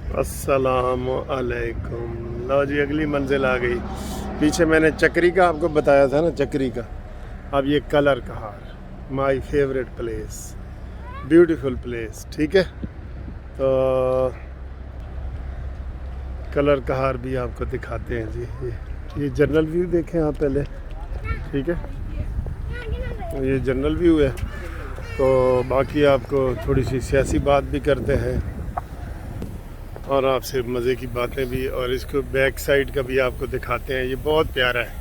अस्सलाम वालेकुम। लो जी, अगली मंजिल आ गई। पीछे मैंने चक्री का आपको बताया था ना, चक्री का। अब ये colour Kahar, my favourite place, beautiful place. ठीक है, तो कलर कहार भी आपको दिखाते हैं जी। ये जनरल व्यू देखें आप पहले। ठीक है, ये जनरल व्यू है। तो बाकी आपको थोड़ी सी सियासी बात भी करते हैं और आपसे मज़े की बातें भी, और इसको बैक साइड का भी आपको दिखाते हैं। ये बहुत प्यारा है,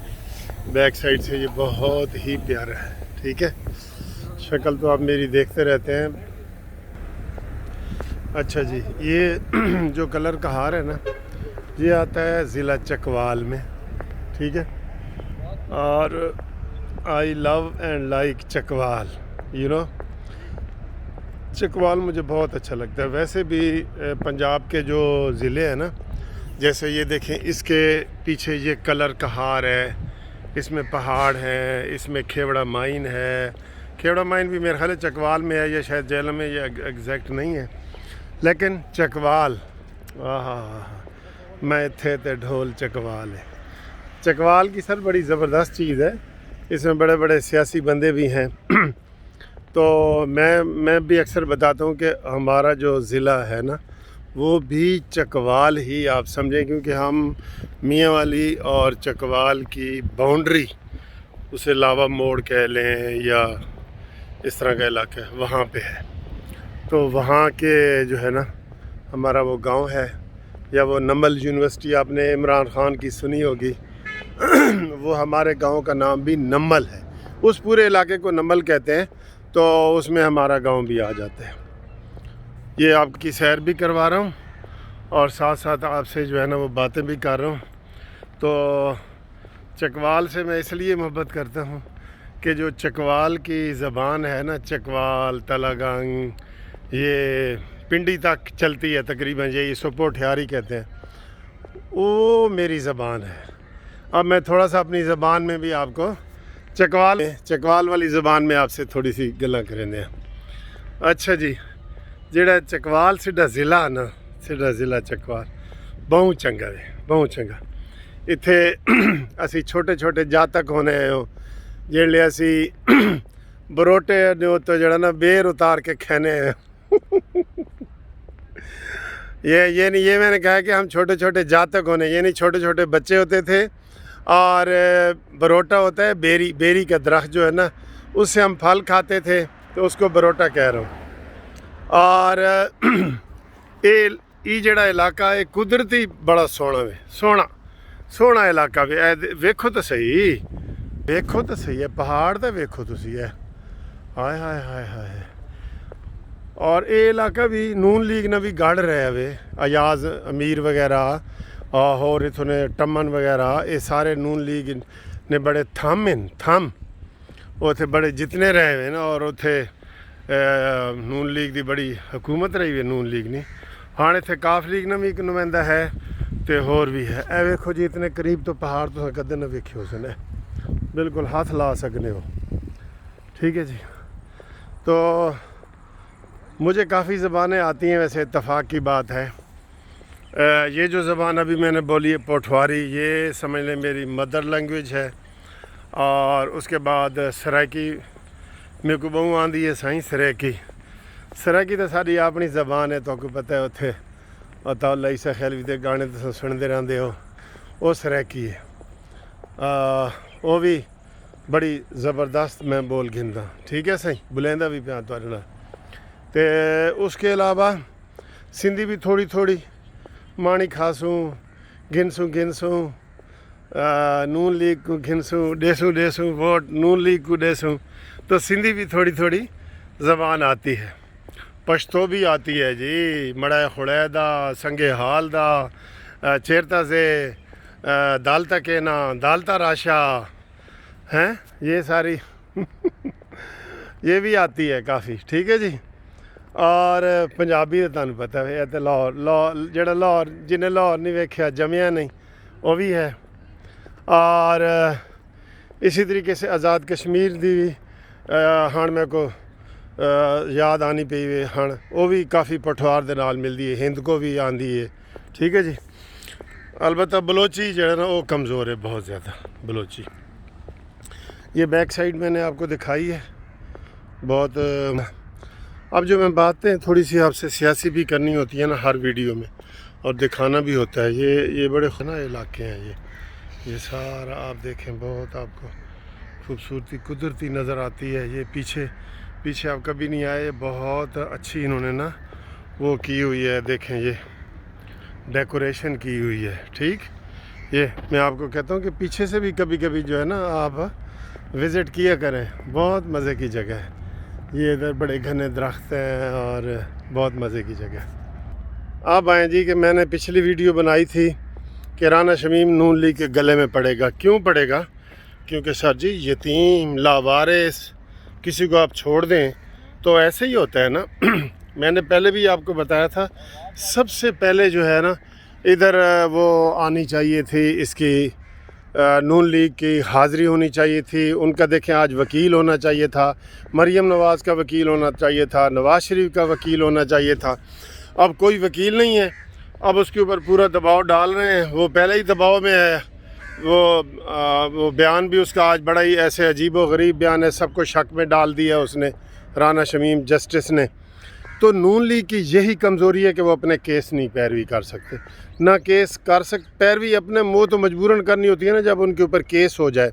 बैक साइड से ये बहुत ही प्यारा है। ठीक है, शक्ल तो आप मेरी देखते रहते हैं। अच्छा जी, ये जो कलर कहार है ना, ये आता है ज़िला चकवाल में। ठीक है, और I love and like Chakwal, you know. Chakwal मुझे बहुत अच्छा लगता है। वैसे भी पंजाब के जो ज़िले हैं ना, जैसे ये देखें, इसके पीछे ये कलर कहार है, इसमें पहाड़ हैं, इसमें खेवड़ा माइन है। खेवड़ा माइन भी मेरे ख्याल है चकवाल में है, या शायद जेलम में, ये एग्जैक्ट नहीं है, लेकिन चकवाल, मैं थे ते ढोल चकवाल है। चकवाल की सर बड़ी ज़बरदस्त चीज़ है, इसमें बड़े बड़े सियासी बंदे भी हैं। तो मैं भी अक्सर बताता हूँ कि हमारा जो ज़िला है ना, वो भी चकवाल ही आप समझें, क्योंकि हम मियाँ वाली और चकवाल की बाउंड्री, उसे लावा मोड़ कह लें या इस तरह का इलाका है, वहाँ पे है। तो वहाँ के जो है ना, हमारा वो गांव है, या वो नमल यूनिवर्सिटी आपने इमरान ख़ान की सुनी होगी। वो हमारे गांव का नाम भी नमल है, उस पूरे इलाके को नमल कहते हैं। तो उसमें हमारा गांव भी आ जाता है। ये आपकी सैर भी करवा रहा हूँ और साथ साथ आपसे जो है ना वो बातें भी कर रहा हूँ। तो चकवाल से मैं इसलिए मोहब्बत करता हूँ कि जो चकवाल की ज़बान है ना, चकवाल, तलागंग, ये पिंडी तक चलती है तकरीबन, ये सोपोठियारी कहते हैं, वो मेरी ज़बान है। अब मैं थोड़ा सा अपनी ज़बान में भी आपको चकवाल वाली ज़बान में आपसे थोड़ी सी गल्लां करेंगे। अच्छा जी, ਜਿਹੜਾ चकवाल साडा ज़िला ना, साडा ज़िला चकवाल बहुत चंगा है, बहुत चंगा। इत्थे असी छोटे छोटे जातक होने हो, जेल्ले असी बरोटे ने उत्तो जड़ा ना बेर उतार के खाने हैं। ये नहीं, ये मैंने कहा कि हम छोटे छोटे जातक होने, ये नहीं, छोटे छोटे बच्चे होते थे और बरोटा होता है, बेरी का दरख्त जो है ना, उससे हम फल खाते थे, तो उसको बरोटा कह रहा हूँ। और ये जड़ा इलाका है कुदरती बड़ा सोहना है, सोहना इलाका भी। वेखो तो सही, वेखो तो सही है, पहाड़ तो वेखो तुसी है, हाय हाय हाय हाय। और ये इलाका भी नून लीग ने भी गढ़ रहा वे, अयाज अमीर वगैरह और इतने टमन वगैरह, ये सारे नून लीग ने बड़े थम उथे बड़े जितने रहे हुए ना, और उथे नून लीग की बड़ी हुकूमत रही है। नून लीग नहीं, हाँ इतने काफ लीग ने भी एक नुमाइंदा है, तो होर भी है। ए वेखो जी, इतने करीब तो पहाड़ तो कदे ना वेखे उसने, बिल्कुल हाथ ला सकने हो। ठीक है जी, तो मुझे काफ़ी ज़बानें आती हैं, वैसे इत्तफाक की बात है। ये जो ज़बान अभी मैंने बोली है पोठवारी, ये समझ लें मेरी मदर लैंग्वेज है। और उसके बाद सराइकी मेरे को बहु आँदी है, साईं सराइकी तो सारी अपनी ज़बान है, तो पता है उत्थे अताउल्ला ईसा खैलवी के गाने तो सुनते रहते हो, वो सराइकी है। वो भी बड़ी ज़बरदस्त मैं बोल गिनदा। ठीक है सही, बुलेंदा भी प्यार तुहाडे नाल। तो उसके अलावा सिंधी भी थोड़ी थोड़ी, माणी खासूं गिनसूं, नून लीग को घिनसूं, डेसूं वोट नून लीग को डेसूं। तो सिंधी भी थोड़ी थोड़ी ज़बान आती है। पश्तो भी आती है जी, मड़ा खुड़ैदा, संगे हाल दा, चेरता से दालता के ना, दालता राशा हैं, ये सारी ये भी आती है काफ़ी। ठीक है जी। और पंजाबी तो तुहानूं पता है, तो लाहौर जेड़ा लाहौर, जिन्हें लाहौर नहीं वेख्या जमिया नहीं, वो भी है। और इसी तरीके से आज़ाद कश्मीर दी हाँ मेरे को याद आनी पई हण वो भी काफ़ी पठवार दे नाल मिलदी है, हिंद को भी आंदी है। ठीक है जी। अलबत्ता बलोची जो है ना वो कमज़ोर है बहुत ज़्यादा बलोची। ये बैक साइड मैंने आपको दिखाई है बहुत। अब जो मैं बातें थोड़ी सी आपसे सियासी भी करनी होती है ना हर वीडियो में, और दिखाना भी होता है। ये बड़े ना इलाके हैं ये सारा आप देखें, बहुत आपको खूबसूरती कुदरती नज़र आती है। ये पीछे आप कभी नहीं आए, बहुत अच्छी इन्होंने ना वो की हुई है, देखें ये डेकोरेशन की हुई है। ठीक, ये मैं आपको कहता हूँ कि पीछे से भी कभी कभी जो है ना आप विज़िट किया करें, बहुत मज़े की जगह है। ये इधर बड़े घने दरख्त हैं और बहुत मज़े की जगह। आप आएँ जी कि मैंने पिछली वीडियो बनाई थी कि राना शमीम नून लीग के गले में पड़ेगा। क्यों पड़ेगा? क्योंकि सर जी यतीम लावारिस किसी को आप छोड़ दें तो ऐसे ही होता है ना। मैंने पहले भी आपको बताया था, सबसे पहले जो है ना इधर वो आनी चाहिए थी, इसकी नून लीग की हाज़िरी होनी चाहिए थी। उनका देखें आज वकील होना चाहिए था, मरीम नवाज़ का वकील होना चाहिए था, नवाज़ शरीफ का वकील होना चाहिए था। अब कोई वकील नहीं है, अब उसके ऊपर पूरा दबाव डाल रहे हैं। वो पहले ही दबाव में है। वो बयान भी उसका आज बड़ा ही ऐसे अजीब व गरीब बयान है, सबको शक में डाल दिया उसने, राना शमीम जस्टिस ने। तो नून लीग की यही कमज़ोरी है कि वो अपने केस नहीं पैरवी कर सकते। ना केस कर पैरवी अपने मुँह तो मजबूरन करनी होती है ना जब उनके ऊपर केस हो जाए।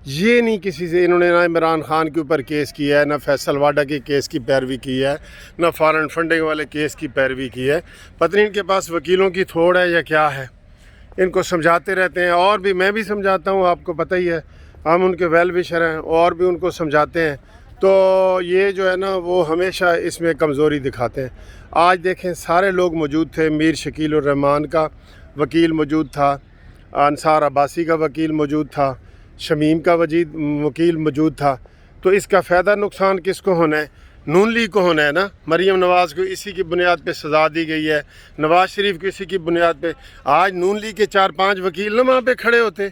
ये नहीं किसी से, इन्होंने ना इमरान खान के ऊपर केस किया है, ना फैसल वाडा के केस की पैरवी की है, ना फॉरेन फंडिंग वाले केस की पैरवी की है। पता नहीं इनके पास वकीलों की थोड़ है या क्या है। इनको समझाते रहते हैं, और भी मैं भी समझाता हूँ, आपको पता ही है, हम उनके वेल विशर हैं और भी उनको समझाते हैं। तो ये जो है ना वो हमेशा इसमें कमज़ोरी दिखाते हैं। आज देखें सारे लोग मौजूद थे, मीर शकील उर रहमान का वकील मौजूद था, अंसार अब्बासी का वकील मौजूद था, शमीम का वकील मौजूद था। तो इसका फ़ायदा नुकसान किसको होना है? नून लीग को होना है ना। मरीम नवाज़ को इसी की बुनियाद पे सज़ा दी गई है, नवाज़ शरीफ को इसी की बुनियाद पे। आज नून लीग के 4-5 वकील ना वहाँ पे खड़े होते,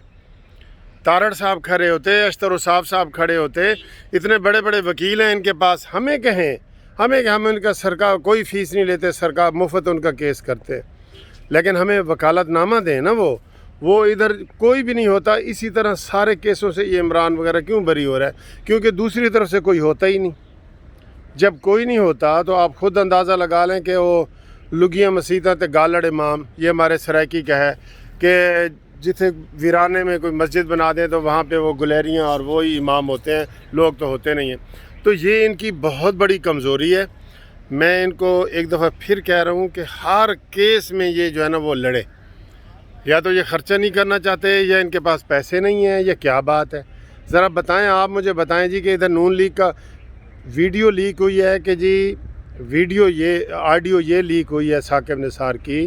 तारड़ साहब खड़े होते, अशतर उसाफ साहब खड़े होते, इतने बड़े बड़े वकील हैं इनके पास। हमें कहें, हम इनका सरकार कोई फ़ीस नहीं लेते, सरकार मुफ्त उनका केस करते, लेकिन हमें वकालतनामा दें ना। वो इधर कोई भी नहीं होता। इसी तरह सारे केसों से ये इमरान वगैरह क्यों बरी हो रहा है? क्योंकि दूसरी तरफ से कोई होता ही नहीं। जब कोई नहीं होता तो आप ख़ुद अंदाज़ा लगा लें कि वो लुगियाँ मसीता ते गालड़ इमाम, ये हमारे सराइकी का है कि जिथे वीराने में कोई मस्जिद बना दें तो वहाँ पे वो गुलेरियाँ और वो ही इमाम होते हैं, लोग तो होते नहीं हैं। तो ये इनकी बहुत बड़ी कमज़ोरी है। मैं इनको एक दफ़ा फिर कह रहा हूँ कि हर केस में ये जो है ना वो लड़े। या तो ये ख़र्चा नहीं करना चाहते, या इनके पास पैसे नहीं हैं, या क्या बात है? ज़रा बताएं, आप मुझे बताएं जी कि इधर नून लीग का वीडियो लीक हुई है कि जी ऑडियो ये लीक हुई है साकिब निसार की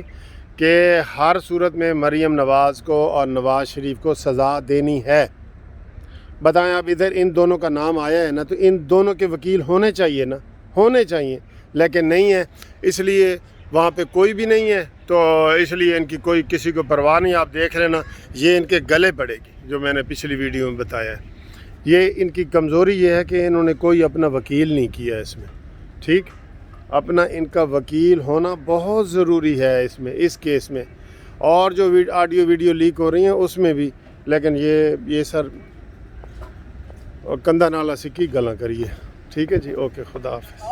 कि हर सूरत में मरीम नवाज़ को और नवाज़ शरीफ को सज़ा देनी है। बताएं आप, इधर इन दोनों का नाम आया है ना, तो इन दोनों के वकील होने चाहिए ना, होने चाहिए, लेकिन नहीं है। इसलिए वहाँ पे कोई भी नहीं है, तो इसलिए इनकी कोई किसी को परवाह नहीं। आप देख लेना, ये इनके गले पड़ेगी, जो मैंने पिछली वीडियो में बताया है। ये इनकी कमज़ोरी ये है कि इन्होंने कोई अपना वकील नहीं किया इसमें। ठीक, अपना इनका वकील होना बहुत ज़रूरी है इसमें, इस केस में, और जो ऑडियो वीडियो लीक हो रही हैं उसमें भी। लेकिन ये सर कंधा नाला सिक्की गला करिए। ठीक है जी, ओके, खुदा हाफ़िज़।